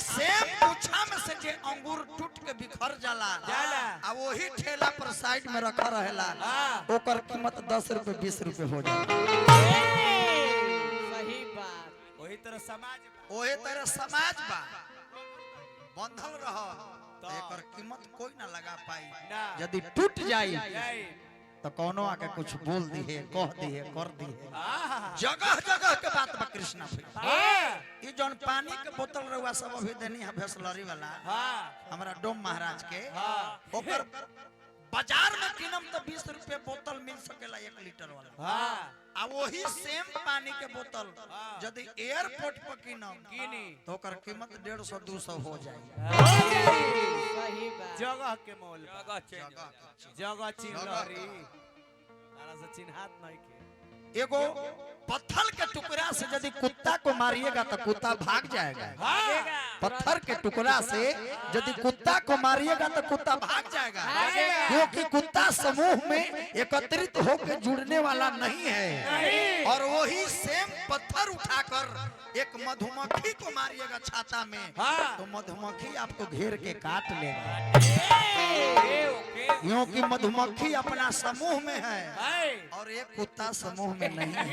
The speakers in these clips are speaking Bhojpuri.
सेम पूछा में से जे अंगूर टूट के बिखर जाला आ वही ठेला पर साइड में रखा रहेला ओकर कीमत 10 रुपए 20 रुपए हो जाला। सही बात। वही तरह समाज बा बंधल रह तो एकर कीमत कोई ना लगा पाई। यदि टूट जाई तो कौनो आके कुछ बोल दी है, कह दी है, कर दी है। जगह जगह के बात बा कृष्णा भाई। ये जौन पानी के बोतल रहुआ सब अभी देनी है भेसलरी वाला हमारा डोम महाराज के ओकर बाजार में किनम तो 20 रुपए बोतल मिल सकेला 1 लीटर वाला। आ वही सेम पानी के बोतल यदि एयरपोर्ट पर किनम तो ओकर कीमत 150 200 हो जाए। सही बात। जगह के मोल जगह चिन्हरी तारा से चिन्हात नहीं के। एगो पत्थर के टुकड़ा से यदि कुत्ता को मारिएगा तो कुत्ता भाग जाएगा। पत्थर के टुकड़ा से यदि कुत्ता को मारिएगा तो कुत्ता भाग जाएगा, क्योंकि कुत्ता समूह में एकत्रित होकर जुड़ने वाला नहीं है। और वही सेम पत्थर उठाकर एक मधुमक्खी को मारिएगा छाता में तो मधुमक्खी आपको घेर के काट लेगा, क्योंकि मधुमक्खी अपना समूह में है और एक कुत्ता समूह में नहीं है।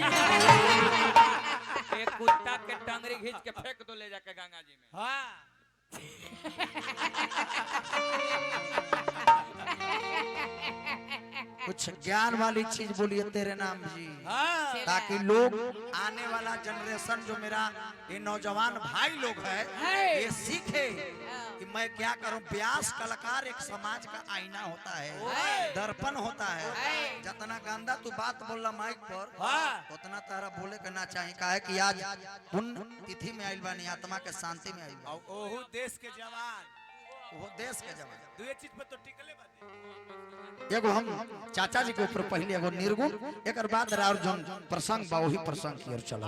एक कुत्ता के टंगरी खींच के फेंक दो ले जाके गंगा जी में। कुछ ज्ञान वाली चीज बोलिए तेरे नाम जी, ताकि लोग आने वाला जनरेशन जो मेरा ये नौजवान भाई लोग है ये सीखे कि मैं क्या करूं। व्यास कलाकार एक समाज का आईना होता है, दर्पण होता है। जितना गंदा तू बात बोलला माइक पर उतना तारा बोले के ना चाहिए। काहे कि आज पुण्य तिथि में आइल बानी, आत्मा के शांति में आइल बानी। ओहू देश के जवान वो देश के जवान दुए चीज पे तो टिकले बाटे। एगो हम चाचा जी के ऊपर पहले एगो निर्गुण एक बाद और जौन प्रसंग बा वही प्रसंग की ओर चला।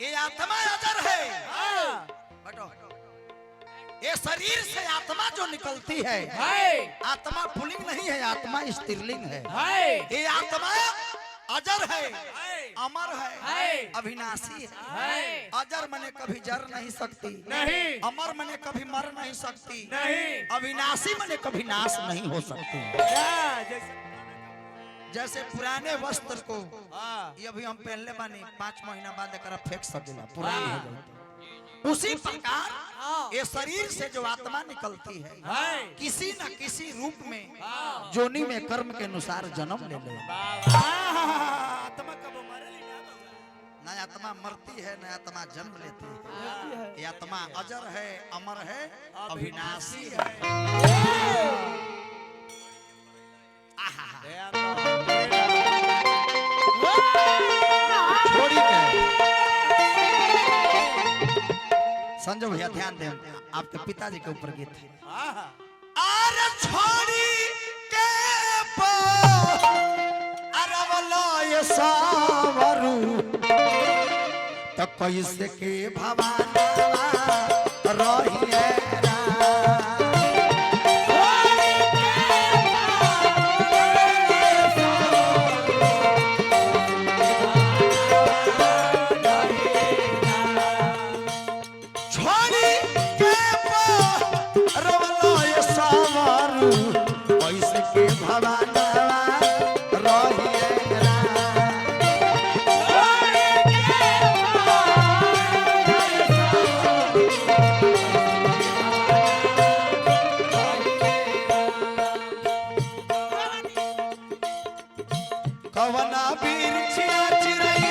ये आत्मा अजर है बटो। ये शरीर से आत्मा जो निकलती है आत्मा पुल्लिंग नहीं है, आत्मा स्त्रीलिंग है। ये आत्मा अजर है, अमर है, अविनाशी है। अजर मने कभी जर नहीं सकती, अमर मने कभी मर नहीं सकती, अविनाशी मने कभी नाश नहीं हो सकती। जैसे पुराने वस्त्र को ये अभी हम पहनले बानी 5 महीना बाद एकरा फेंक सकेला, पुरानी हो जाए। उसी प्रकार ये शरीर से जो आत्मा निकलती है किसी न किसी रूप में जोनी में कर्म के अनुसार जन्म ले ले। आत्मा कब मरेली न आत्मा मरती है न आत्मा जन्म लेती है। ये आत्मा अजर है, अमर है, अविनाशी है। छोड़ी के संजय भैया ध्यान दें, आपके पिताजी के ऊपर गीत है। अरे छोड़ी के अरवलो ये सावरू तो कैसे के भवाना रहिए कवना वीर छिया चिरई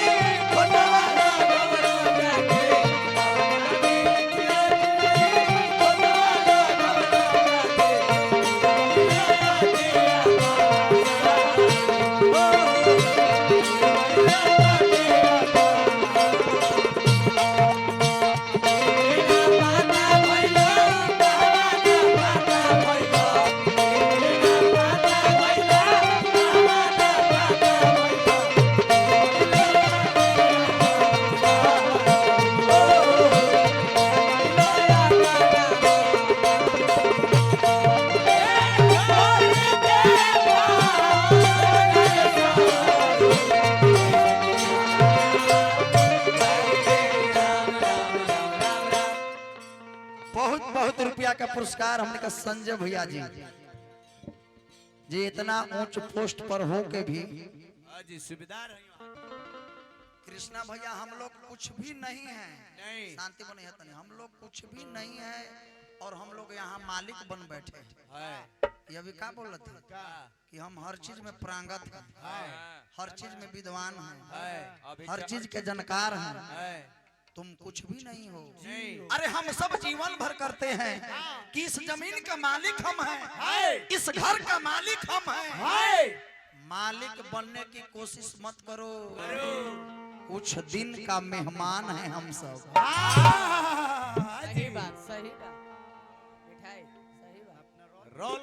पुरस्कार हमने का संजय भैया जी जी इतना ऊंच पोस्ट पर हो के भी जी सुबेदार है कृष्णा भैया हम लोग कुछ भी नहीं है नहीं शांति बनी है तनी हम लोग कुछ भी नहीं है और हम लोग यहाँ मालिक बन बैठे हैं ये अभी क्या बोल रहे थे कि हम हर चीज में प्रांगत हैं हर चीज में विद्वान हैं हर चीज के जानकार हैं तुम कुछ भी नहीं हो अरे हम सब जीवन भर करते हैं कि इस जमीन का मालिक हम हैं इस घर का मालिक हम हैं मालिक बनने की कोशिश मत करो कुछ दिन का मेहमान है हम सब सही बात मिठाई सही बात रोल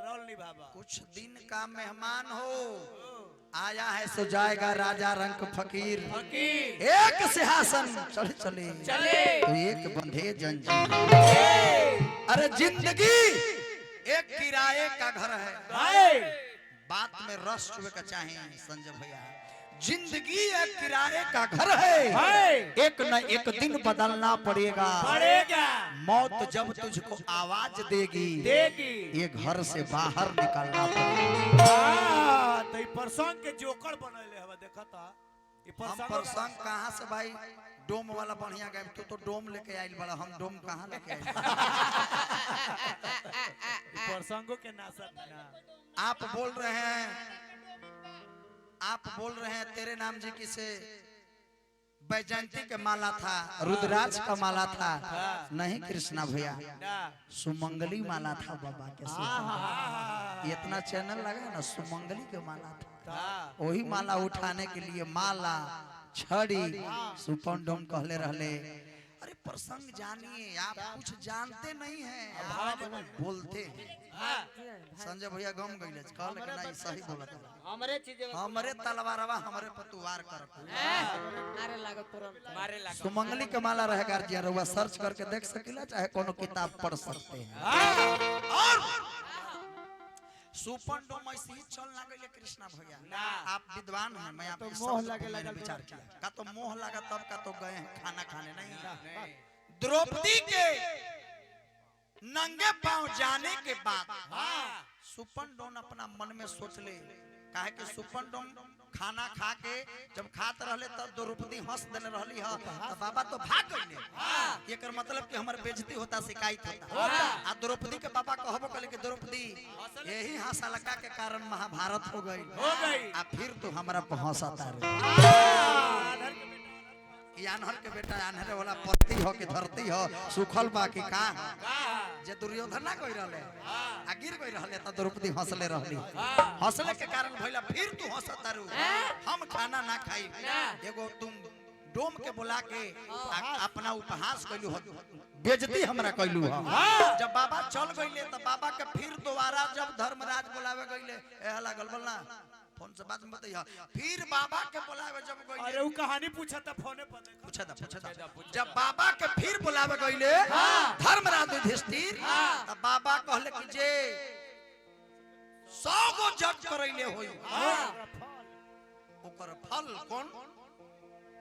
रोल निभावा कुछ दिन का मेहमान हो आया है सो जाएगा राजा रंग फकीर एक सिंहासन चढ़ चले तो एक बंधे जंजीर अरे जिंदगी एक किराए का घर है बात में रस चुए का चाहिए संजय भैया जिंदगी एक किराए का घर है एक न एक दिन बदलना पड़ेगा मौत जब तुझको आवाज देगी ये घर से बाहर निकलना पड़ेगा तो प्रसंग के जोकर बनले हवा देखा था हम प्रसंग कहाँ से भाई डोम वाला बढ़िया गए तू तो डोम लेके आइल बड़ा हम डोम कहाँ लेके आइल प्रसंगों के नासक आप बोल रहे हैं तेरे नाम जी की से बैजयंती के माला था रुद्राज का माला था नहीं कृष्णा भैया सुमंगली माला था बाबा के इतना चैनल लगा ना सुमंगली के माला था वही माला उठाने के लिए माला छड़ी सुपन डोम कहले रहले अरे प्रसंग जानिए आप कुछ जानते नहीं हैं बोलते संजय भैया गम गइले कहल कि नहीं सही बोलत हमरे चीज हमरे तलवारवा हमरे पतुवार कर मारे लागो तुरंत मारे लगा सुमंगली के माला रहे गार्जियन रहुआ सर्च करके देख सकिला चाहे कोनो किताब पढ़ सकते हैं और सुपन डोम ऐसे ही चल ना गइले कृष्णा भैया आप विद्वान हैं मैं आपके मोह लगे विचार किया का तो मोह लगा तब का तो गए हैं खाना खाने नहीं द्रौपदी के नंगे पांव जाने के बाद सुपन डोम अपना मन में सोच ले काहे कि सुपन डोम खाना खा के जब खात रहले तब द्रौपदी हंस देने रहली ह तो बाबा तो भाग गइले एकर मतलब कि हमर बेइज्जती होता शिकायत होता आ द्रौपदी के बाबा कहबो कहले कि द्रौपदी यही हंसलका के कारण महाभारत हो गई आ फिर तो हमरा पे हंसता रे कि आन्हर के बेटा आन्हरे वाला पत्ती हो कि धरती हो सुखल बा कि का जे दुर्योधन ना कहि रहले आ गिर गई रहले त द्रौपदी हंसले रहली हंसले के कारण भइला फिर तू हंसतारू हम खाना ना खाई एगो तुम डोम के बुला के अपना उपहास कइलू हो बेइज्जती हमरा कइलू हो जब बाबा चल गइले त बाबा के फिर दोबारा जब धर्मराज बुलावे गइले ए लागल बोलना फोन से बात मत या फिर बाबा के बुलावे जब गइले अरे वो कहानी पूछा था फोने पर पूछा था जब बाबा के फिर बुलावे गइले धर्मराज युधिष्ठिर तब बाबा कहले कि जे 100 गो जग करैले होई ओकर फल कोन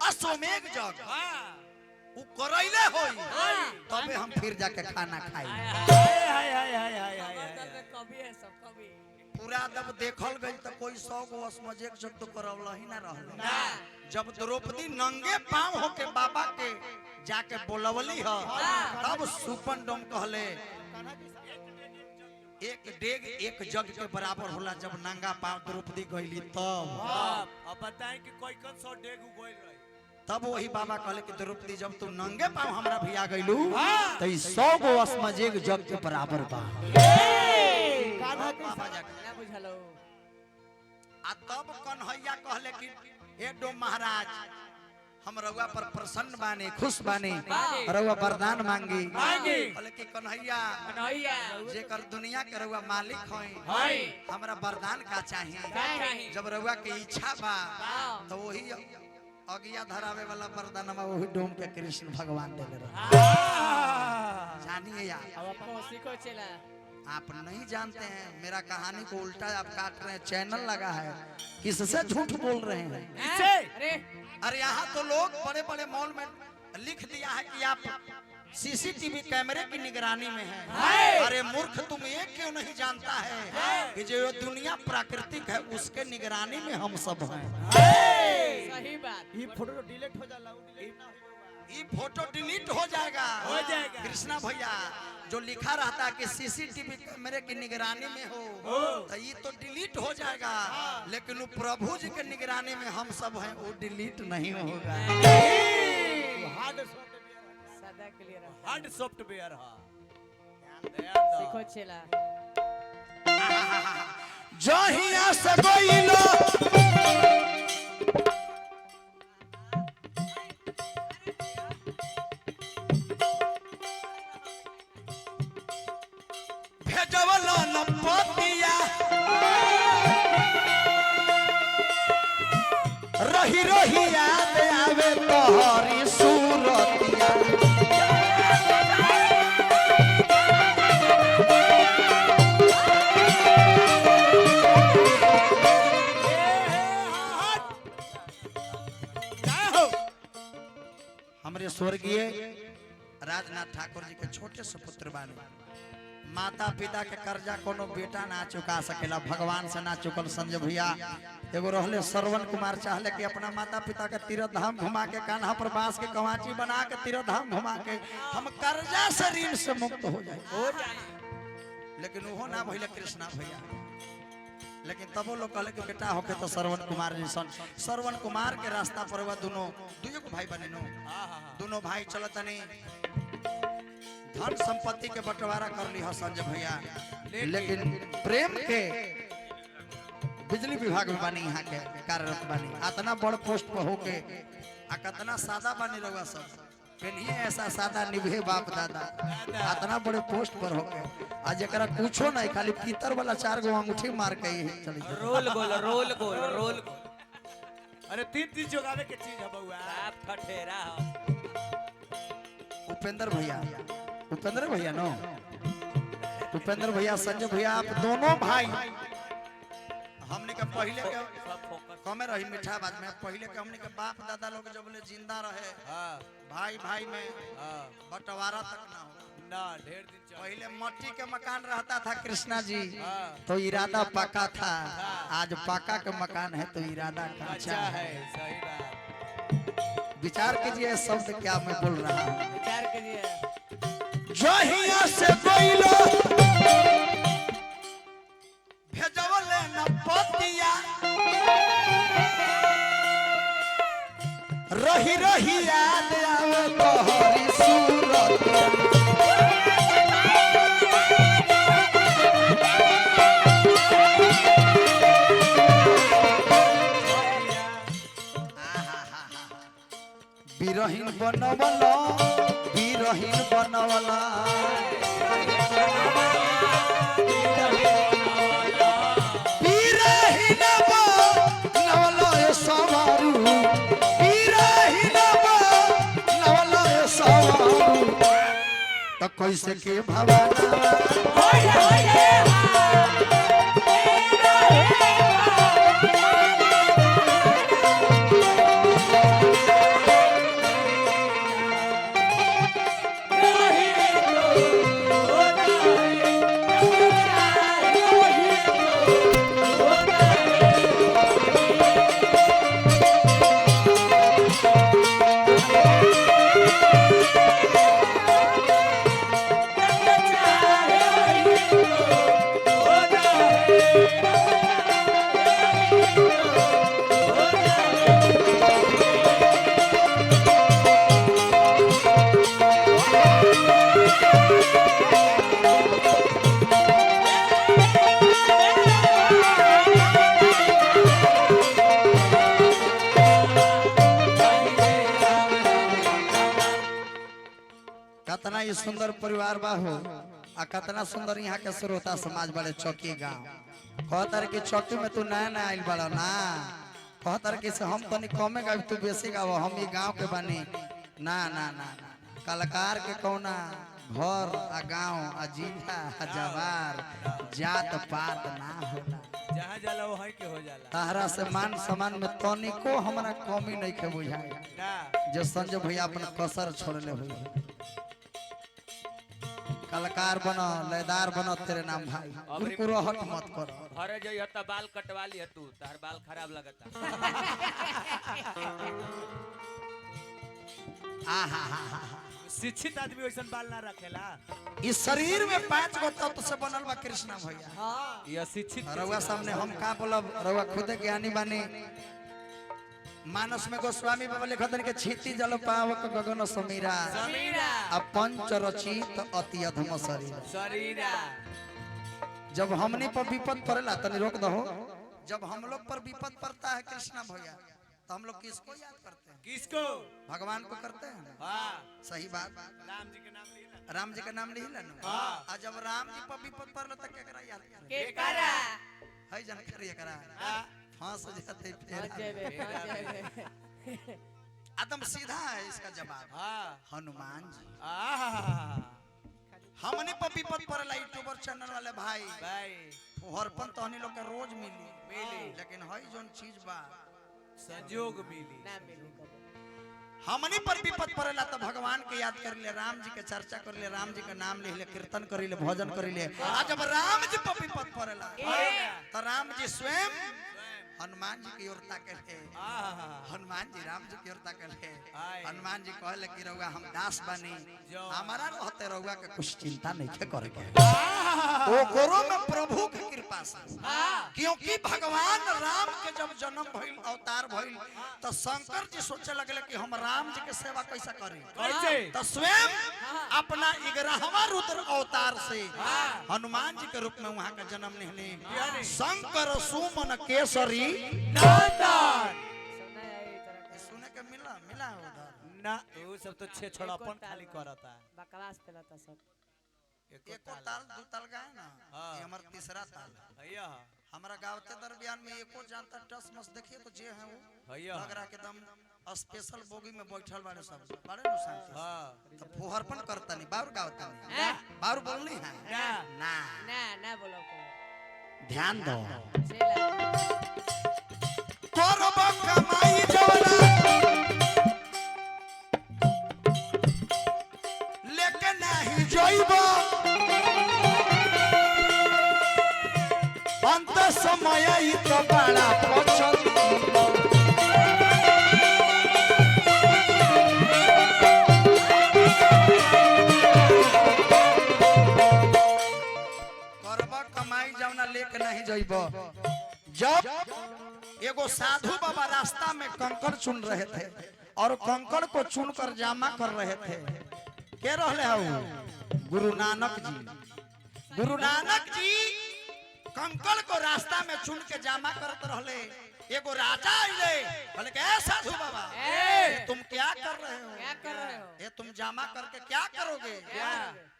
अश्वमेघ जग उ करैले होई तबे हम फिर जाके खाना खाई कभी है सब कभी पूरा जब देखल गई तो कोई 100 गो अश्वमेघ जग तो करवला ही ना रहल जब द्रौपदी नंगे पांव होके बाबा के जाके बोलवली ह तब सुपन डोम कहले एक डेग एक जग के बराबर होला जब नंगा पांव द्रौपदी गईली तब अब बताएं कि कोई कौन 100 डेग उगोल रही तब वही बाबा कहले कि द्रौपदी जब तू नंगे पांव हमरा भी आ गइलू त 100 गो अश्वमेघ जग के बराबर बा बाबा जाके ना बुझलो आ तब कन्हैया कहले कि ए डोम महाराज हम रउआ पर प्रसन्न बानी खुश बानी रउआ वरदान मांगी कहले कि कन्हैया जेकर दुनिया के रउआ मालिक होई हमरा वरदान का चाहिए जब रउआ के इच्छा बा तो वही अगिया धरावे वाला वरदानमा वही डोम के कृष्ण भगवान देले रहे जानिए यार अब अपनो सीखो चला आप नहीं जानते हैं मेरा कहानी को उल्टा आप काट रहे हैं चैनल लगा है किससे झूठ बोल रहे हैं अरे अरे यहाँ तो लोग बड़े बड़े मॉल में लिख दिया है कि आप सीसीटीवी कैमरे की निगरानी में है। अरे मूर्ख, तुम ये क्यों नहीं जानता है कि जो दुनिया प्राकृतिक है उसके निगरानी में हम सब हैं। सही बात। ये फोटो डिलीट हो जाला, वो डिलीट ना हो। ये फोटो डिलीट हो जाएगा कृष्णा भैया। जो लिखा रहता है कि सीसीटीवी कैमरे की निगरानी में हो तो ये तो डिलीट हो जाएगा, लेकिन वो प्रभु जी के निगरानी में हम सब हैं, वो डिलीट नहीं होगा। हार्ड सदा क्लियर है। हार्ड सॉफ्टवेयर हा। सीखो चला। जहिया से गइलो भेजवला न पतिया रही रही याद आवे तोहरी सूरतिया। हमारे स्वर्गीय राजनाथ ठाकुर जी के छोटे से पुत्र बानी। माता पिता के कर्जा कोनो बेटा ना चुका सकेला, भगवान से ना चुकल। संजय भैया एगो रहले श्रवण कुमार चाहले कि अपना माता पिता के तीर्थ धाम घुमा के, कान्हा पर बांस के कवाची बना के तीर्थ धाम घुमा के हम कर्जा से ऋण से मुक्त हो जाए, लेकिन वो ना भइले कृष्णा भैया। लेकिन तबो लोग कहले कि बेटा होके तो श्रवण कुमार जैसन। श्रवण कुमार के रास्ता पर हुआ दोनों दुइयो भाई बने नो। दोनों भाई चलत नहीं धन संपत्ति के बंटवारा कर ली है संजय भैया, लेकिन प्रेम के बिजली विभाग में बानी, यहाँ के कार्यरत बानी। इतना बड़ पोस्ट पर होके आ कितना सादा बानी रहुआ सब, पेनिए ऐसा सादा निभे बाप दादा। इतना बड़े पोस्ट पर होके आज एकरा कुछो नहीं, खाली पीतर वाला 4 गो अंगूठी मार के ही चली जाए। रोल गोल रोल गोल रोल गोल। अरे 3 जोगावे के चीज है बउआ। साफ ठठेरा उपेंद्र भैया नो, उपेंद्र भैया संजय भैया, आप दोनों भाई हमने के पहले के कमे रही मीठा बात में। पहले के हमने के बाप दादा लोग जब ले जिंदा रहे भाई भाई में बंटवारा तक ना हो ना, ढेर दिन चल। पहले मट्टी के मकान रहता था कृष्णा जी, तो इरादा पक्का था। आज पक्का के मकान है तो इरादा कच्चा है। सही बात। विचार कीजिए शब्द क्या मैं बोल रहा हूँ। विचार कीजिए। जहिया से गइलो भेजवले न पतिया रही रही याद आवे तोहरी सूरत। बिरहीन बनवला बिरहीन बनवला बिरहीन बनवला ए सवारू बिरहीन बनवला ए सवारू तो कैसे के भवाना कितना ही सुंदर परिवार बा हो आ कितना सुंदर यहाँ के श्रोता समाज बड़े चौकी गांव। कहतर की चौकी में तू नया नया आइल बड़ा ना, कहतर की से हम तनी कमे गाव तू बेसी गाव, हम ये गांव के बनी ना ना ना ना। कलाकार के कौना घर आ गांव आ जिला आ जवार जात पात ना होला, जहाँ जाला वो है के हो जाला। तहरा से मान सम्मान में तनिको हमरा कमी नहीं के बुझाए ना जो संजय भैया अपन कसर छोड़ले हुई। कलाकार बनो, लयदार बनो, तेरे नाम भाई। कुरकुरो हट मत करो। अरे जो हता बाल कटवा ली तू, तार बाल खराब लगता। शिक्षित आदमी वैसन बाल ना रखेला। इस शरीर में 5 गो तत्व से बनल बा कृष्णा भैया। हाँ ये शिक्षित रउआ सामने हम का बोलब, रउआ खुद ज्ञानी बानी। मानस में गोस्वामी बाबा लिखतन के छीति जल पावक गगन समीरा समीरा अब पंच रचित अति अधम शरीर। शरीरा जब हमने पर विपद पड़ेला तनी रोक दहो। जब हम लोग पर विपद पड़ता है कृष्णा भैया तो हम लोग किसको याद करते हैं? किसको? भगवान को करते हैं। हाँ सही बात। राम जी के नाम लिया। राम जी का नाम नहीं लेना। हाँ। आज जब राम जी पर विपद पड़ल त के करा याद करे? के करा है जानकारी करा हाँ। फांस जाते जेबे एकदम सीधा है इसका जवाब। हाँ हनुमान जी। आहा। हमने पर विपद पड़ला यूट्यूबर चैनल वाले भाई भाई हरपन तो लोग के रोज मिली मिली। लेकिन हई जोन चीज बा संजोग मिली। ना मिली कबो। हमनी पर विपद पड़ेला तो भगवान के याद कर ले, राम जी के चर्चा कर ले, राम जी के नाम ले ले, कीर्तन कर ले, भजन कर ले। आ जब राम जी पर विपद पड़ेला तो राम जी स्वयं हनुमान जी की ओर ताकले। आहा। हनुमान जी राम जी की ओर ताकले। आए। हनुमान जी कहले कि रउआ हम दास बानी, जो। हमारा रहते रउआ के कुछ चिंता नहीं के करे के। ओ करो में प्रभु की कृपा से। क्योंकि भगवान राम के जब जन्म भइल, अवतार भइल, तो शंकर जी सोचे लगले कि हम राम जी के सेवा कैसा करें। कैसे? तो स्वयं अपना 11वां रुद्र अवतार से हनुमान जी के रूप में वहां का जन्म लेने शंकर सुमन केसरी नंदन। सुना है ई तरह का सुने के मिला उधर। ना वो सब तो छे छड़ापन खाली करता। बकवास फैलाता सब। एको ताल दो ताल का है ना, हाँ। ये हमारा तीसरा ताल है। भैया हमारा गावते दरमियान में एको जानता टस मस देखिए तो जे है वो भैया लग रहा के दम स्पेशल बोगी में बैठल बारे सब बड़े नुकसान से। हाँ तो फुहरपन करता नहीं, बाउर गावता नहीं, बाउर बोलनी है ना ना। ना ना बोलो को ध्यान दो। चला करब कमाई जवना लेके नहीं जइबो, अंत समय ई तो बड़ा पछल। करब कमाई जवना लेके नहीं जइबो। जब एगो साधु बाबा रास्ता में कंकड़ चुन रहे थे और कंकड़ को चुनकर जमा कर रहे थे, के रहले हऊ? गुरु नानक जी। गुरु नानक जी कंकड़ को रास्ता में चुन के जमा करते रहले। एगो राजा आइले, बोले के साधु बाबा ये तुम क्या कर रहे हो? क्या कर रहे हो? ये तुम जमा करके क्या करोगे? क्या?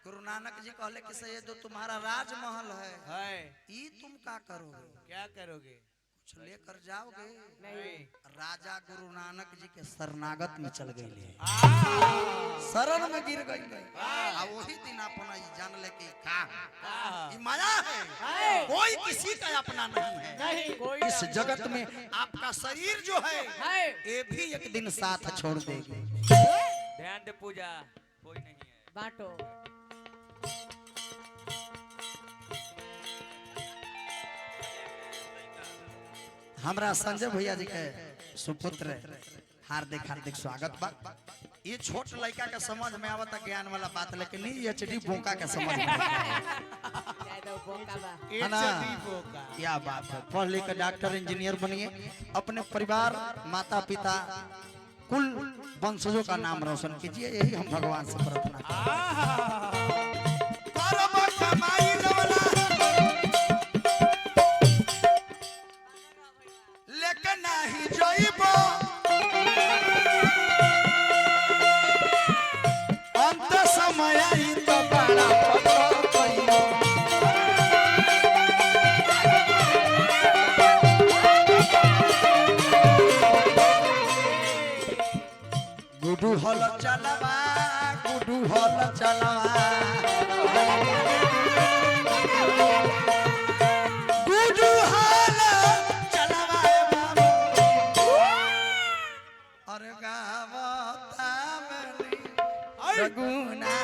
गुरु नानक जी कहले कि से ये जो तुम्हारा राजमहल है है ये तुम क्या करोगे? क्या करोगे? कुछ लेकर जाओगे? नहीं राजा गुरु नानक जी के शरणागत में चल गए, आहा। शरण में गिर गए। आ वही दिन अपना ये जान ले कि का ये माया है, कोई किसी का अपना नहीं है। नहीं कोई इस जगत में आपका शरीर जो है है ये भी एक दिन साथ छोड़ देगी। ध्यान दे पूजा कोई नहीं है। बांटो। हमरा संजय भैया जी के सुपुत्र हार्दिक हार्दिक स्वागत बा। ये छोट लड़का के समझ में आवता ज्ञान वाला बात, लेकिन नहीं एचडी बोका के समझ में चाहे तो बोका बा। है ना। बोका। क्या बात है, पढ़ लिख कर डॉक्टर इंजीनियर बनिए, अपने परिवार माता पिता कुल वंशजों का नाम रोशन कीजिए, यही हम भगवान से प्रार्थना करते हैं। करब कमाई जवना लेके नहीं जइबो, अंत समय ई तो बड़ा पछताइबो। गुडू हल चलवा, गुडू हल चलवा, गुडू हल चलवा बाबू। अरे गावता मनी सगुना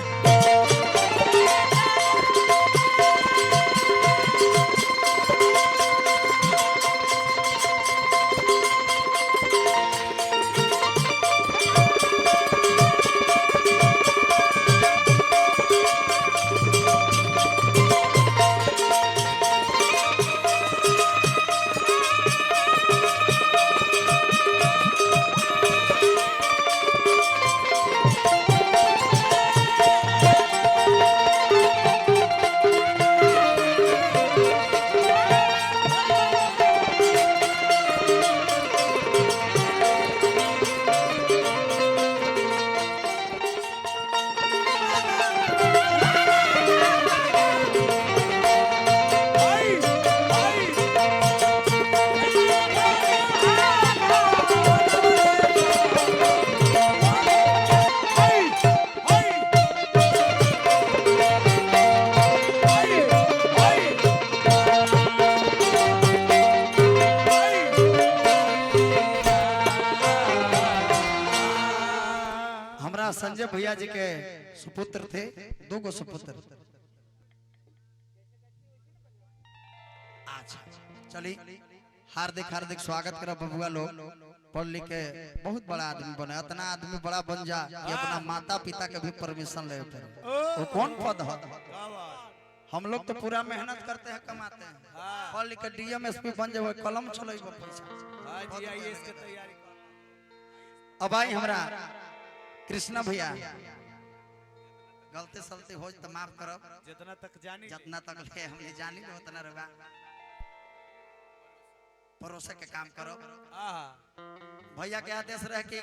संजय भैया जी के सुपुत्र थे, 2 गो सुपुत्र। अच्छा चलिए हार्दिक हार्दिक स्वागत करो बबुआ लोग। पढ़ लिख के बहुत बड़ा आदमी बने, इतना आदमी बड़ा बन जा कि अपना माता पिता के भी परमिशन ले पड़े। वो कौन पद है? हम लोग तो पूरा मेहनत करते हैं, कमाते हैं, पढ़ लिख के डीएम एसपी बन जाए, कलम चले पैसा। हाँ जी, आईएएस के तैयारी कर। अब आई हमरा कृष्णा भैया, गलती सलती हो तो माफ करब, जितना तक जानी जितना तक ले हमने जानी उतना रहा परोसे के काम करो। भैया के आदेश रहे कि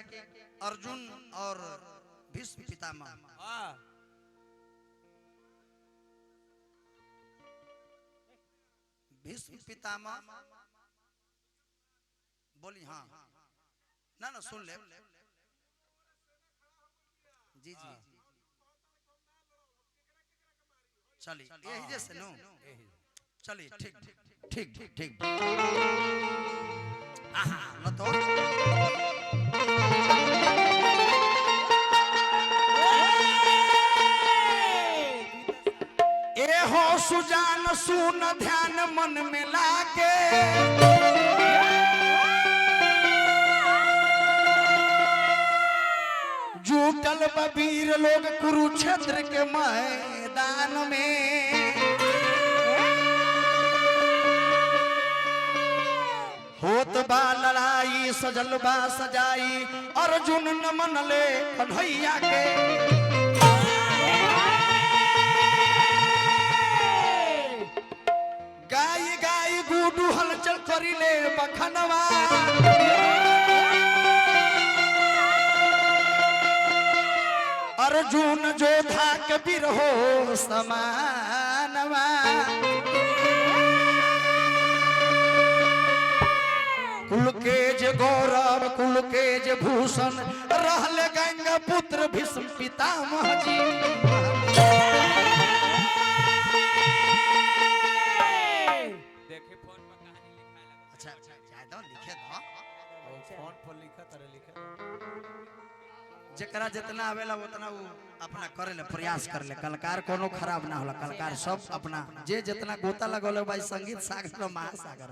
अर्जुन और भीष्म पितामह भीष्म पितामह बोली। हाँ ना ना सुन ले जी जी चलिए यही जैसे नो चलिए ठीक ठीक ठीक ठीक न तो ए हो सुजान सुन ध्यान मन में लाके जुटल बबीर लोग कुरुक्षेत्र के मैदान में। होत बा लड़ाई सजल बा सजाई, अर्जुन न मन ले कन्हैया के। गाय गाय गुडू हलचल करिले बखनवा, अर्जुन जोधा के बिरहो समानवा। कुल के जे गौरव कुल के जे भूषण, रहले गंगा पुत्र भीष्म पितामह जी। देखे फोन पर कहानी लिखाए लगा। अच्छा अच्छा ज्यादा लिखे दो, फोन पर लिखा तरह लिखा जकरा जितना आवेला उतना वो अपना करे ले प्रयास कर ले। कलाकार कोनो खराब ना होला, कलाकार सब अपना जे जितना गोता लगल भाई संगीत सागर महासागर।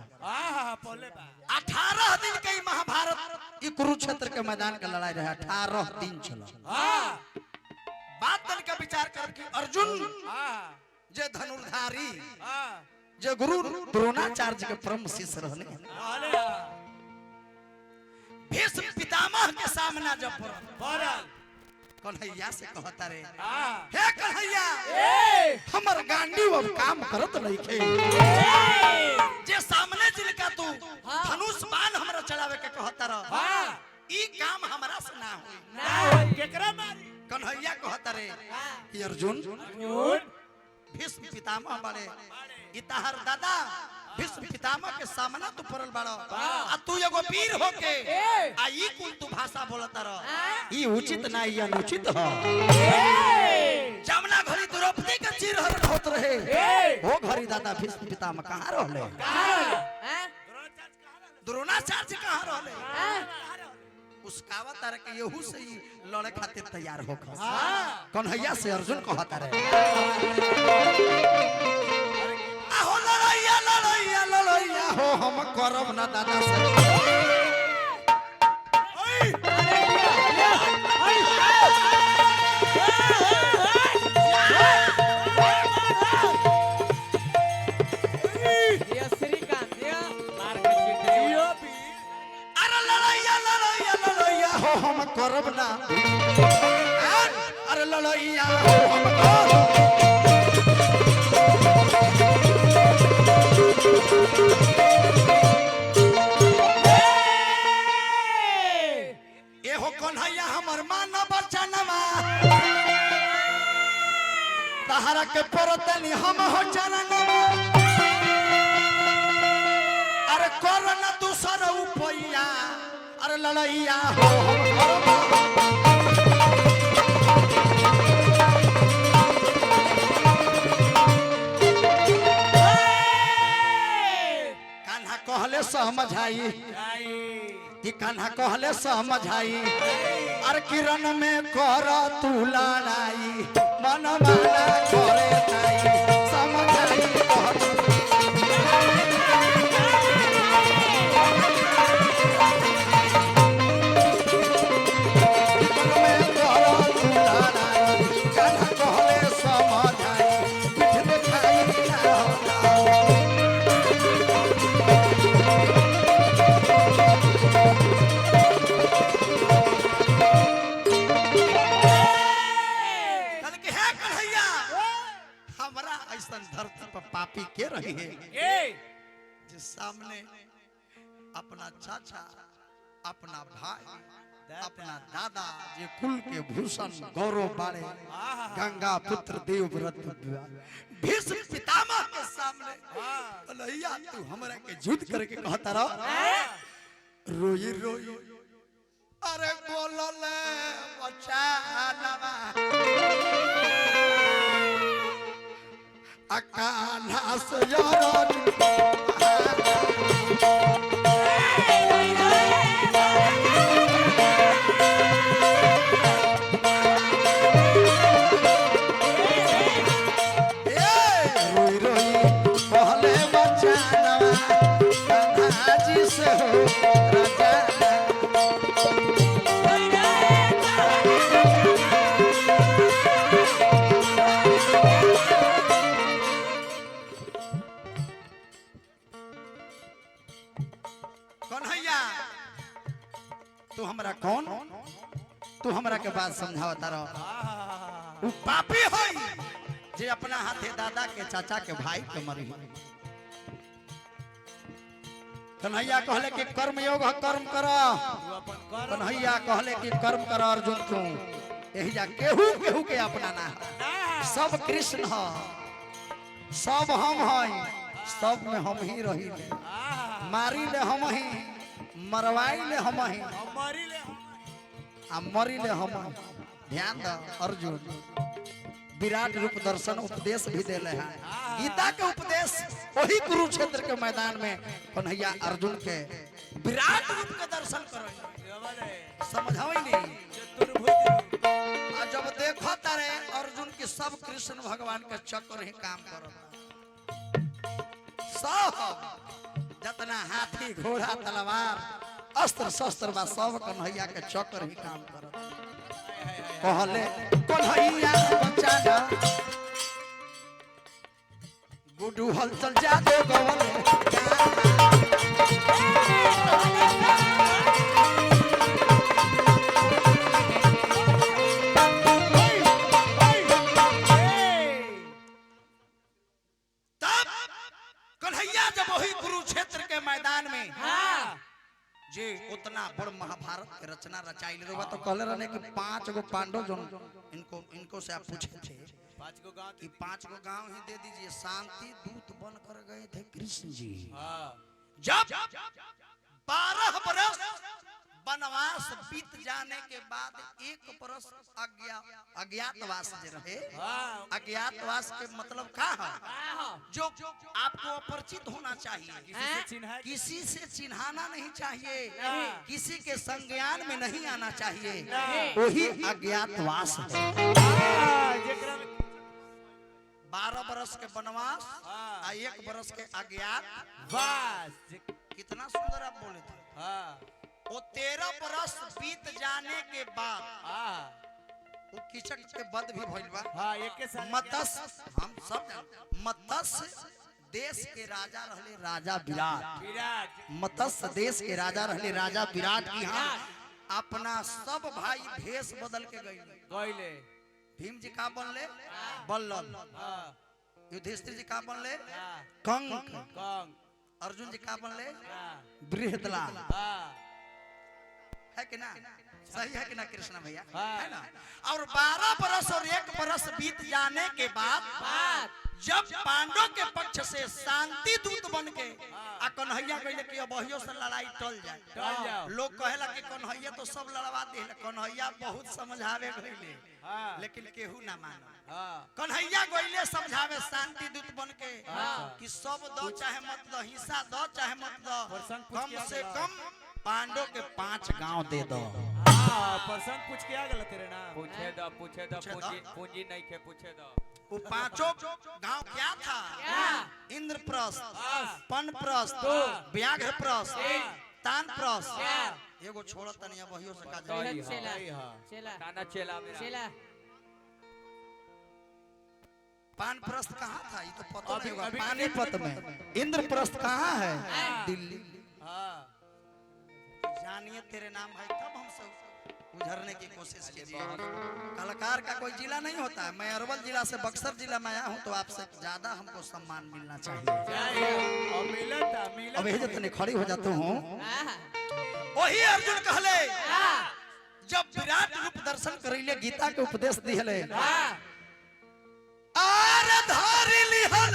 पहले बा 18 दिन के महाभारत ई कुरुक्षेत्र के मैदान के लड़ाई रहे, 18 दिन चला। बात दल का विचार करके अर्जुन जे धनुर्धारी जे गुरु द्रोणाचार्य के परम शिष्य रहने, भीष्म पितामह के सामना जब पड़ल, कन्हैया से कहता रे, हे कन्हैया हमर गांडी अब काम करत नइखे। जे सामने जिनका तू धनुष बाण हमरा चलावे के कहता रह, ई काम हमरा से ना होई। केकरा मारी? कन्हैया कहता रे कि अर्जुन भीष्म पितामह बड़े, इताहर दादा भीष्म पितामह के सामना तू पड़ल बाड़ो, आ तू एगो वीर होके आ ई कुल तू भाषा बोलता रह, ई उचित ना ई अनुचित ह। जमुना घड़ी द्रौपदी के चिरहरण होत रहे, वो घड़ी दादा भीष्म पितामह कहां रहले? द्रोणाचार्य कहां रहले? उसकावा तारे के यहू से ही लड़े खातिर तैयार होखस। कन्हैया से अर्जुन कहता रहे, आहो लड़ैया लड़ैया लड़ैया हो हम करब ना दादा से। ये श्रीकांत ये मार के चिट्ठियों भी अरे लड़ैया लड़ैया लड़ैया हो हम करब ना, अरे लड़ैया हो हम करब। ए हो कन्हैया हमर मानव वचनमा, तहरा के परतनी हम हो चरणवा। अरे कर न दूसर उपैया, अरे लड़ैया हो हम करब। कान्हा कहले समझाई, कि कान्हा कहले समझाई, हर किरण में कर तू लड़ाई मन माना करे नहीं समझाई कहत धरती पर पापी के रही है जिस सामने अपना चाचा अपना भाई अपना दादा जे कुल के भूषण गौरव बारे गंगा पुत्र देवव्रत भीष्म पितामह के सामने कन्हैया तू हमरा के युद्ध करके कहता रहो रोई रोई अरे बोलले बचानवा अकाला से यार रोई रोई पहले बचानवा कान्हा जी से हो राजा तू हमरा कौन तू हमरा के बात समझावता रहो उ पापी होई जे अपना हाथे दादा के चाचा के भाई के मरी कन्हैया कहले कि कर्म योग कर्म कर कन्हैया कहले कि कर्म कर अर्जुन तू यही जा केहू केहू के अपना ना सब कृष्ण ह सब हम हई सब में हम ही रही मारी ले हम ही मरवाई ले हम ही मरी ले हम ध्यान द अर्जुन विराट रूप दर्शन उपदेश भी देले है गीता के उपदेश वही कुरुक्षेत्र के मैदान में कन्हैया अर्जुन के विराट रूप के दर्शन करे समझाई नहीं जब देखो तारे अर्जुन की सब कृष्ण भगवान के चक्र ही काम करता सब जितना हाथी घोड़ा तलवार अस्त्र शस्त्र बा सब कन्हैया के चक्र ही काम करत कहले कन्हैया बचाना गुडू हलचल जादो गवले तब कन्हैया जब वही कुरुक्षेत्र के मैदान में जे उतना बड़ महाभारत के रचना रचाई ले तो कहले रहने कि 5 गो पांडव जो इनको से आप पूछे थे 5 गो गांव कि 5 गो गांव ही दे दीजिए शांति दूत बन कर गए थे कृष्ण जी जब 12 बरस वनवास बीत जाने के बाद 1 बरस अज्ञातवास जे रहे अज्ञातवास के मतलब क्या है जो आपको अपरिचित होना चाहिए किसी से चिन्हाना नहीं चाहिए किसी के संज्ञान में नहीं आना चाहिए वही अज्ञातवास 12 बरस के वनवास 1 बरस के अज्ञातवास कितना सुंदर आप बोले थे वो 13 बरस बीत जाने के बाद वो कीचक के बद भी भइल बा मत्स्य हम सब मत्स्य देश के राजा रहले राजा विराट मत्स्य देश के राजा रहले राजा विराट की हां अपना सब भाई भेष बदल के गइले भीम जी का बनले बल्लल युधिष्ठिर जी का बनले कंक अर्जुन जी का बनले बृहदलाल है कि ना सही है कि ना कृष्णा भैया है ना और 12 बरस और 1 बरस बीत जाने के बाद जब पांडव के पक्ष से शांति दूत बन के आ कन्हैया कहले कि अबहियो से लड़ाई टल जाए लोग कहेला कि कन्हैया तो सब लड़वा दे कन्हैया बहुत समझावे गइले लेकिन केहू ना मानो कन्हैया गइले समझावे शांति दूत बन के कि सब दो चाहे मत दो हिस्सा दो चाहे मत दो कम से कम पांडव के 5 गांव दे दो हाँ प्रसंग पूछ के आ गया तेरे नाम पूछे दो पूछे दो। पूंजी पूंजी नहीं खे पूछे दो वो पांचों गांव क्या था? इंद्रप्रस्थ, पनप्रस्थ, व्याघ्रप्रस्थ, तानप्रस्थ। एगो छोड़ा तनिया वहियो से का सॉरी, जाए। चेला हाँ चेला ताना चेला मेरा चेला पानप्रस्थ कहाँ था? ये तो पता अभी- नहीं होगा। अभी- पानीपत में। इंद्रप्रस्थ कहाँ है? हाँ। दिल्ली। हाँ जानिए तेरे नाम भाई, तब हम सब उझरने की कोशिश कीजिए। कलाकार का कोई जिला नहीं होता है। मैं अरवल जिला से बक्सर जिला में आया हूँ, तो आपसे ज्यादा हमको सम्मान मिलना चाहिए। और मिलता अब यही जतने खड़ी हो जाता हूँ। हाँ वही अर्जुन कहले जब विराट रूप दर्शन करिले, गीता के उपदेश दिहले। आर धारी लिहल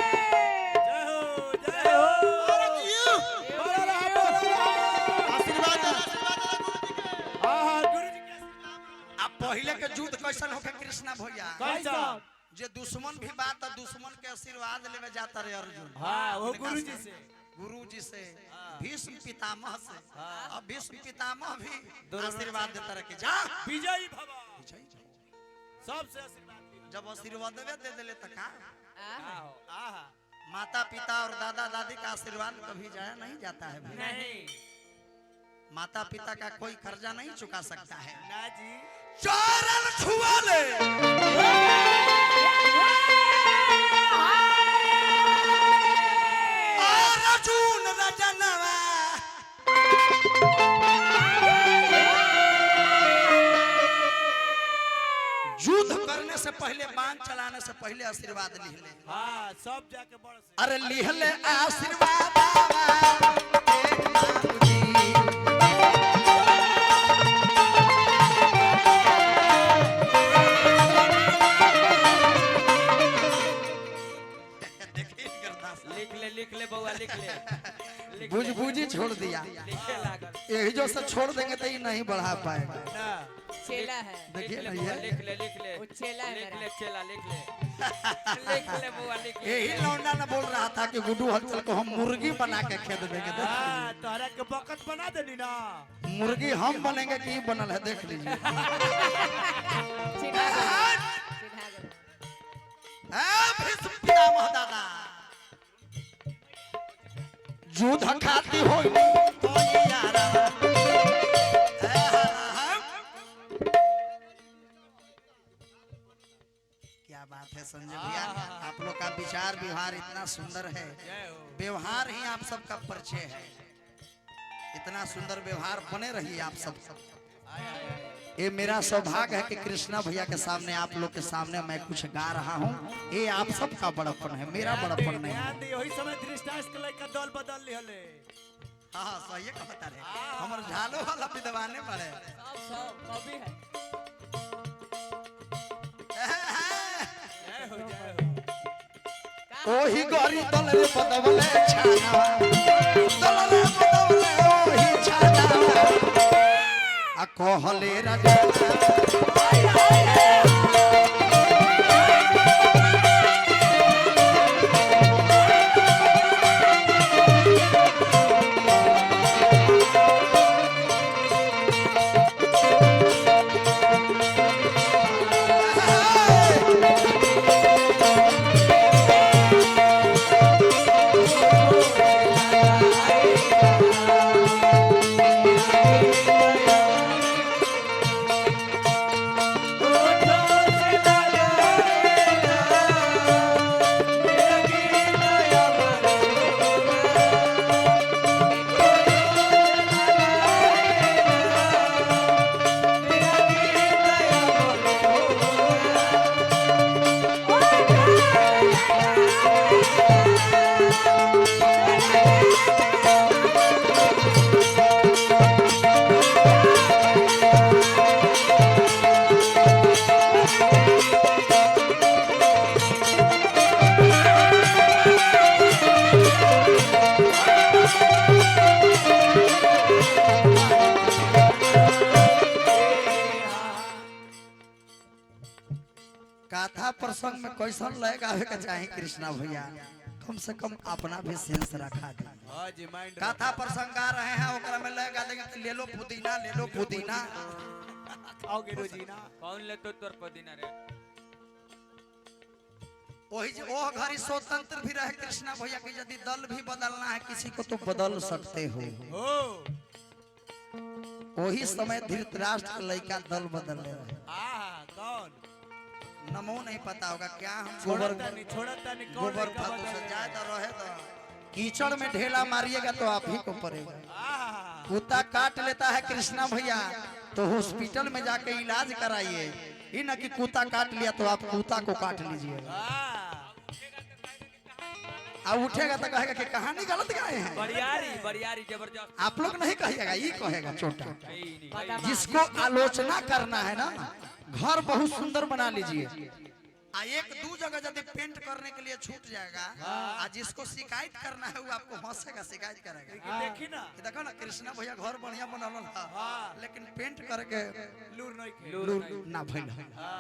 जय हो जय हो आशीर्वाद हाँ गुरु जी के आशीर्वाद। अब पहले के युद्ध कैसन होके कृष्णा भैया? कैसा जे दुश्मन भी बात है, दुश्मन के आशीर्वाद लेवे जाता रहे अर्जुन। हाँ वो गुरु जी से गुरु जी से, भीष्म पितामह से। अब भीष्म पितामह भी आशीर्वाद देता रहे कि जा विजयी भव विजयी जाओ। सबसे आशीर्वाद लिया। जब आशीर्वाद दे दिले तो का हाँ आहा माता पिता और दादा दादी का आशीर्वाद कभी जाया नहीं जाता है भाई। नहीं माता पिता का कोई कर्जा नहीं चुका सकता है। ना जी चरण छुआ ले अर्जुन रजनवा युद्ध करने से पहले, बाण चलाने से पहले आशीर्वाद लिख ले। हाँ सब जाके बड़ से अरे लिख ले आशीर्वाद लिख ले बउआ लिख ले बुझ बुझी छोड़ दिया। लिखे लागल यही जो से छोड़ देंगे तो ये नहीं बढ़ा पाएगा। ना चेला है देखिए लिख ले ना बउआ ये लिख ले वो चेला है लिख मेरा ले चेला लिख ले बउआ लिख ले यही लौंडा ने बोल रहा था कि गुड्डू हलचल को हम मुर्गी बना के खेत देंगे। देख हाँ लीजिए, तोहरा के बकत बना देनी ना मुर्गी हम बनेंगे कि ये बनल है, देख लीजिए। चिढ़ा गया चिढ़ा गया भीष्म पितामह दादा युद्ध खाती हो तो ये यारा। क्या बात है संजय भैया, आप लोग का विचार व्यवहार इतना सुंदर है। जय हो व्यवहार ही आप सबका परिचय है। इतना सुंदर व्यवहार बने रही आप सब। ये मेरा सौभाग्य है कि कृष्णा भैया के सामने, आप लोग के सामने मैं कुछ गा रहा हूँ। ये आप सबका बड़प्पन है, मेरा बड़प्पन नहीं है। ध्यान दे वही समय दृष्टांत के लइका दल बदल लिहले हाँ सही कहता रे, हमर झालो वाला विद्वाने पड़े। सब कभी है जय हो जय हो ओही गरी दल रे बदवले छाना, दल रे बदवले ओही छाना। आ कहले राजा गाथा प्रसंग में कैसन लय गावे के चाहे कृष्णा भैया? कम से कम अपना भी सेंस रखा दे। हाँ जी माइंड कथा प्रसंग गा रहे हैं ओकरा में लगा देंगे कि ले लो पुदीना ले लो पुदीना। खाओगे रोजीना कौन ले तो तोर पदीना रे वही वो घड़ी स्वतंत्र भी रहे कृष्णा भैया कि यदि दल भी बदलना है किसी को तो बदल सकते हो। हो वही समय धृतराष्ट्र का लड़का दल बदल रहे। कौन नमो नहीं पता होगा क्या हम छोड़ता नहीं कौन गोबर लड़का फालतू बदल से रहा जाए है? तो रहे तो कीचड़ में ढेला मारिएगा तो आप ही को पड़ेगा। आहा, कुत्ता काट लेता है कृष्णा भैया तो हॉस्पिटल में जाके इलाज कराइए। ये ना कि कुत्ता काट लिया तो आप कुत्ता को काट लीजिएगा। अब उठेगा तो कहेगा कि कहानी गलत गाए हैं। बरियारी जबरदस्त आप लोग नहीं कहिएगा, ये कहेगा छोटा। नहीं जिसको आलोचना करना है ना घर बहुत सुंदर बना लीजिए। आ एक दो जगह यदि पेंट करने के लिए छूट जाएगा आ जिसको शिकायत करना है वो आपको हंसेगा शिकायत करेगा। देखी ना कि देखो ना कृष्णा भैया घर बढ़िया बनल था लेकिन पेंट करके लूर नहीं खे लूर ना भइल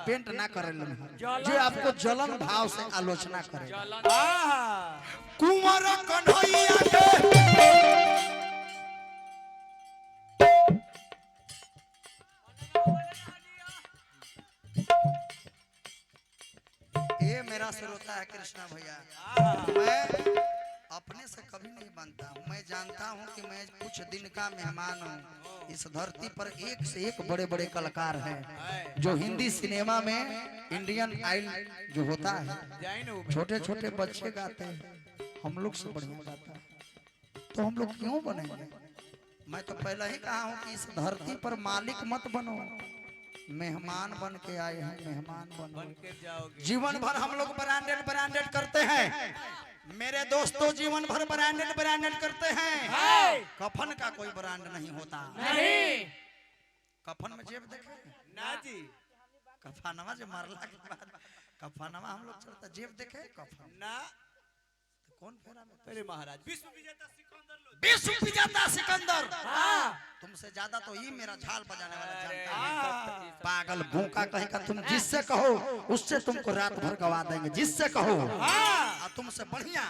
पेंट ना करे जो आपको जलन भाव से आलोचना करे। कुंवर कन्हैया के ये मेरा श्रोता है कृष्णा भैया। मैं अपने से कभी नहीं बनता हूँ। मैं जानता हूँ कि मैं कुछ दिन का मेहमान हूँ। इस धरती पर एक से एक बड़े बड़े कलाकार हैं जो हिंदी सिनेमा में इंडियन आइडल जो होता है छोटे छोटे बच्चे गाते हैं, हम लोग से बढ़िया गाता है तो हम लोग क्यों बनेंगे। मैं तो पहले ही कहा हूँ कि इस धरती पर मालिक मत बनो, मेहमान बन के आए हैं, मेहमान बन के जाओगे। जीवन भर हम लोग ब्रांडेड ब्रांडेड करते हैं मेरे दोस्तों, जीवन भर ब्रांडेड ब्रांडेड करते हैं। कफन का कोई ब्रांड नहीं होता। नहीं कफन में जेब देखे ना जी कफनवा जो मरला के बाद कफनवा हम लोग चलता जेब देखे कफन ना तो कौन फेरा में अरे महाराज विश्व विजेता सिकंदर लो विश्व विजेता सिकंदर। तुमसे ज्यादा तो ये मेरा झाल बजाने वाला जानता है। पागल भूखा कहेगा तुम जिससे कहो उससे तुमको रात भर गवा देंगे, जिससे कहो और तुमसे बढ़िया।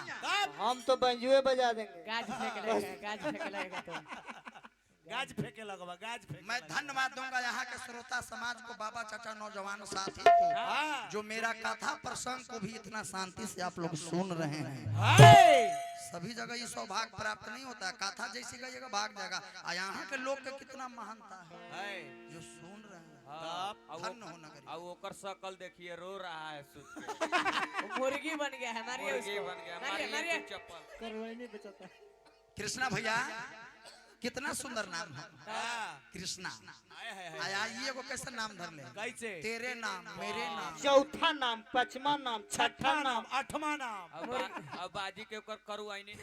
हम तो बंजुए बजा देंगे। गाज फेंक लेगा, गाज फेंक लेगा तो गाज फेंके लगवा गाज फेंके। मैं धन्यवाद दूंगा यहाँ के श्रोता समाज को, बाबा चाचा नौजवान साथी को जो मेरा कथा प्रसंग को भी इतना शांति से आप लोग सुन रहे हैं। सभी जगह ये सौभाग्य प्राप्त नहीं होता है। कथा जैसी गएगा भाग जाएगा। यहाँ के लोग के कितना महानता है जो सुन रहे हैं। धन्य हो नगरी। अब ओकर शकल देखिए रो रहा है सुत के। वो मुर्गी बन गया है। मारिए मुर्गी उसको, बन गया मारिए मारिए मारिए। चप्पल करवाई नहीं बचाता। कृष्णा भैया कितना सुंदर नाम है कृष्णा। आया ये को कैसा नाम धर ले कैसे तेरे नाम मेरे नाम चौथा नाम, पांचवा नाम, छठा नाम, आठवां नाम। अब बाजी के ओकर करू आई नहीं।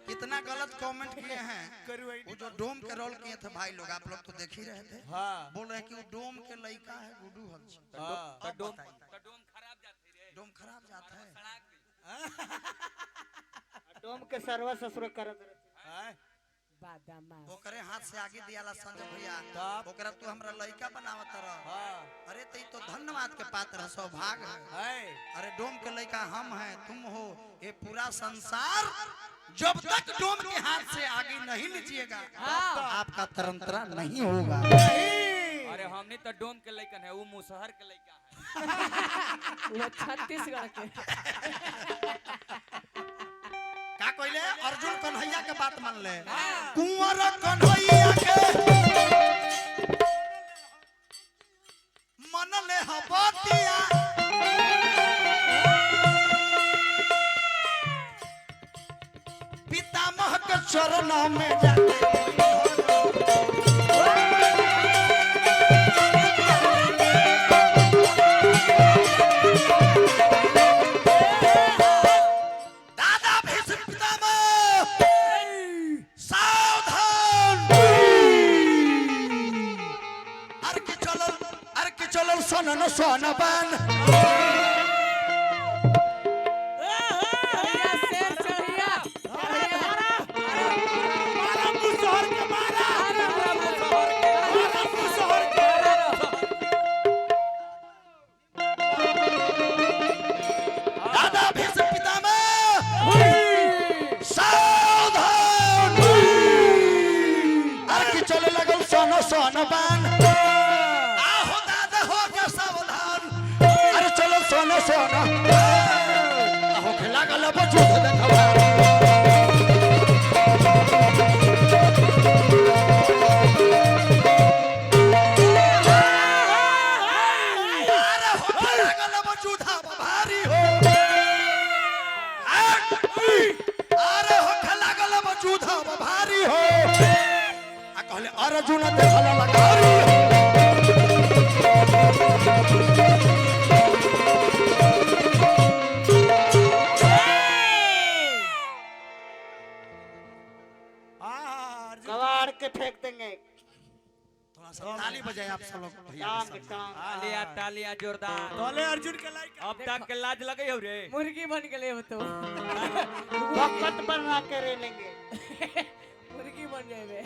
कितना गलत कमेंट किए हैं। करवाई वो जो डोम के रोल किए थे भाई लोग, आप लोग तो देख ही रहे थे। हाँ बोल रहे हैं कि वो डोम के लड़का है गुड्डू हंस। हाँ डोम खराब जाती रे। डोम खराब जाता है। डोम के सरवा ससुर करत रहते। बादाम ओकरे हाथ से आगे दियाला संजय भैया तब? ओकरा तू हमरा लड़का बनावत रह। हाँ अरे तो तो धन्यवाद के पात्र है, सौभाग्य है। अरे डोम के लड़का हम हैं, तुम हो, ये पूरा संसार जब तक डोम के हाथ से आगे नहीं लीजिएगा आपका तरंतरा नहीं होगा। अरे हमने तो डोम के लइकन है, वो मुसहर के लइका है। वो छत्तीसगढ़ के का कोइले अर्जुन कन्हैया के बात मान ले। कुंवर कन्हैया के मन ले हबतिया पितामह के चरणों में जाके सोनन सोनबन शेर चढ़िया सोन बान आहो दादा हो गया सावधान अरे चलो सोना सोना आहो खिला गला बचूद देखवा अर्जुन देखला लगारी कबाड़ के फेंक देंगे। थोड़ा सा ताली बजाए आप सब लोग भैया टांग टांग तालियां तालियां जोरदार। तोले अर्जुन के लायक अब तक के लाज लगे हो रे। मुर्गी बन गए हो तो वक्त बना के रे लेंगे। मुर्गी बन जाए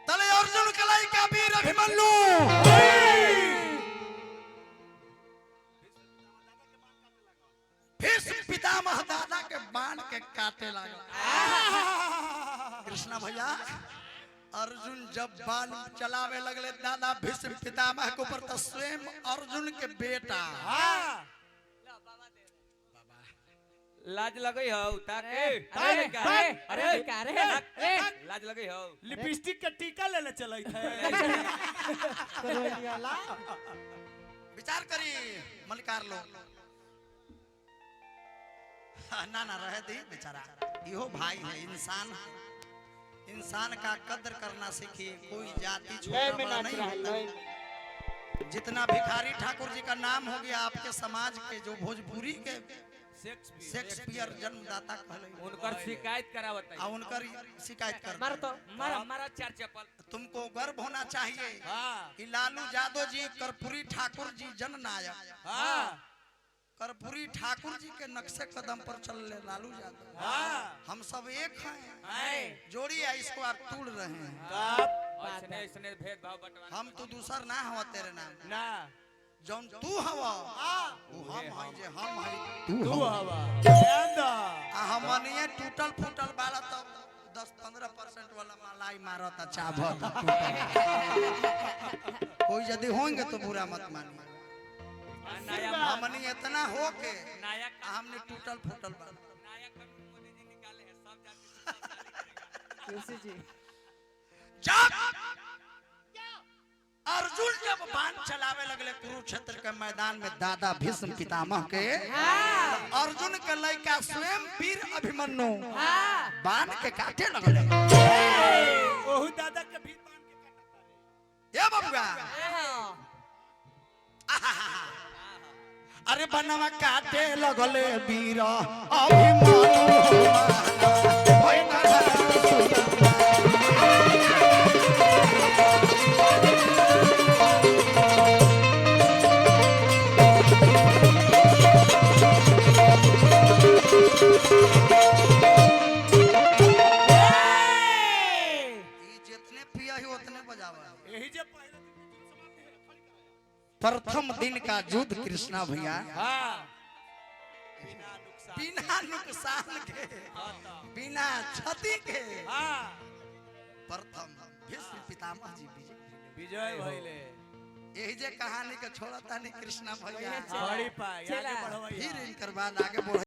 तले अर्जुन कलाई का वीर अभिमन्यु भीष्म पितामह दादा के बाण के काटे लगा कृष्णा भैया अर्जुन जब बाण चलावे लगले दादा भीष्म पितामह के ऊपर तो स्वयं अर्जुन के बेटा लाज लगे हो ताके। अरे लाज लगे हो। लिपस्टिक के टीका लेने चले थे। विचार करी मलिकार लो ना ना रहे दी बेचारा इहो भाई है इंसान का कदर करना सीखिए कोई जाति छोटा बड़ा नहीं होता। जितना भिखारी ठाकुर जी का नाम हो गया आपके समाज के जो भोजपुरी के शेक्सपियर जन्मदाता कहले उनकर शिकायत करावत है। उनकर शिकायत कर मार तो मारा चार चप्पल। तुमको गर्व होना चाहिए कि लालू यादव जी कर्पूरी ठाकुर जी जननायक कर्पूरी ठाकुर जी के नक्शे कदम पर चल ले लालू यादव हम सब एक हैं जोड़ी है इसको आप तोड़ रहे हैं इसने भेदभाव बंटवा। हम तो दूसर ना हवा तेरे नाम ना जौन तू हवा वो हम हैं जे हम हैं तू हवा ध्यान दा। हमनिए टूटल फूटल वाला तो 10-15% वाला मलाई मारत अच्छा भत कोई यदि होंगे तो बुरा मत मानिए हमनी इतना हो के नायक हमने टूटल फूटल वाला नायक मोदी जी निकाले हैं सब जाति तुलसी जी जब अर्जुन जब बाण चलावे लगले कुरुक्षेत्र के मैदान में दादा भीष्म पितामह के अर्जुन के लड़का स्वयं वीर अभिमन्यु बाण के काटे लगले ओहु दादा के भी बांध के काटता ये बबुआ अरे बनवा काटे लगले वीर अभिमन्यु होय यही जे पहले प्रथम दिन का युद्ध कृष्णा भैया बिना नुकसान के बिना क्षति के प्रथम भीष्म पितामह जी विजय भइले यही जे कहानी के छोड़ता नहीं कृष्णा भैया बड़ी पाई आगे बढ़वाई। फिर इनकर बाद आगे बढ़